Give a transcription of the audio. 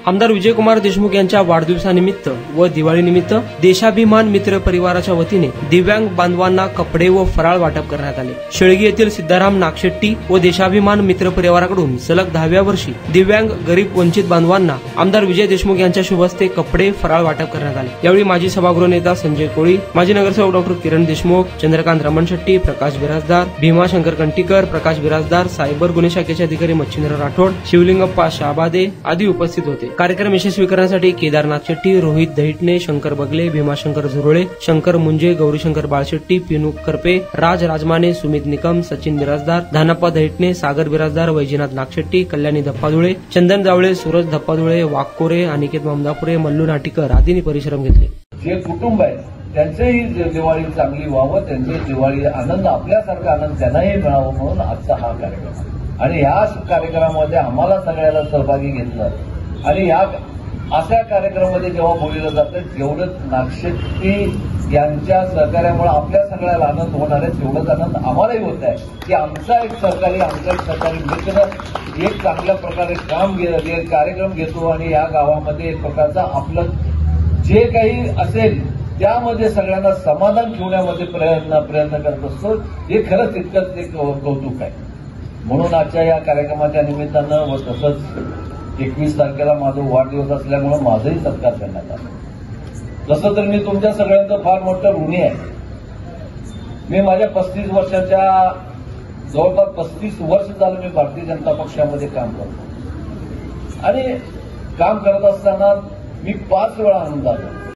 आमदार विजयकुमार देशमुख यांच्या वाढदिवसानिमित्त व दिवाळीनिमित्त देशाभिमान मित्र परिवाराच्या वतीने दिव्यांग बांधवांना कपडे व फराळ वाटप करण्यात आले। शेळगी येथील सिद्धाराम नागशेट्टी व देशाभिमान मित्र परिवाराकडून सलग 10व्या वर्षी दिव्यांग गरीब वंचित बांधवांना आमदार विजय देशमुख यांच्या शुभ हस्ते कपडे फराळ वाटप करण्यात आले। यावेळी माजी सभागृह नेता संजय कोळी, माजी नगरसेवक डॉ किरण देशमुख, चंद्रकांत रमण शेट्टी, प्रकाश बिराजदार, भीमाशंकर कंटीकर, प्रकाश बिराजदार, सायबर गुन्हे शाखेचे अधिकारी मच्छिंद्र राठोड, शिवलिंगप्पा शाबादे आदी उपस्थित होते। कार्यक्रम यशस्वी करण्यासाठी केदारनाथ शेट्टी, रोहित दहिटणे, शंकर बगले, भीमाशंकर झुरळे, शंकर मुंजे, गौरीशंकर बाळशेट्टी, पिनू करपे, राज राजमाने, सुमित निकम, सचिन बिराजदार, धानप्पा दहिटणे, सागर बिराजदार, वैजनाथ नागशेट्टी, कल्याणी धप्पाधुळे, चंदन जावळे, सूरज धप्पाधुळे, वाघकोरे, अनिकेत मामदापुरे, मल्लू नाटीकर आदींनी परिश्रम घेतले। जे कुटुंब आहे त्यांचेही दिवाळी चांगली व्हावं, त्यांचे दिवाळी आनंद आपल्यासारखा आनंद त्यांनाही मिळावं म्हणून आजचा हा कार्यक्रम। आणि या कार्यक्रमामध्ये आम्हाला सगळ्याला सहभागी घेतलं आणि या अशा कार्यक्रमामध्ये जेव्हा बोललं जातं जेवढं नागशेट्टी यांच्या सहकार्यामुळे आपल्या सगळ्याला आनंद होणार आहे तेवढंच आनंद आम्हालाही होत आहे की आमचा एक सहकारी मित्र एक चांगल्या प्रकारे कार्यक्रम घेतो आणि या गावामध्ये एक प्रकारचा आपलं जे काही असेल त्यामध्ये सगळ्यांना समाधान ठेवण्यामध्ये प्रयत्न करत असतो। हे खरंच तितकंच एक कौतुक आहे। म्हणून आजच्या या कार्यक्रमाच्या निमित्तानं व तसंच 21 तारखेला माझा वाढदिवस असल्यामुळे माझाही सत्कार करण्यात आला। तसं तर मी तुमच्या सगळ्यांचं फार मोठं ऋणी आहे। मी माझ्या 35 वर्षाच्या जवळपास 35 वर्ष झालं मी भारतीय जनता पक्षामध्ये काम करतो आणि काम करत असताना मी 5 वेळा आनंद झालो।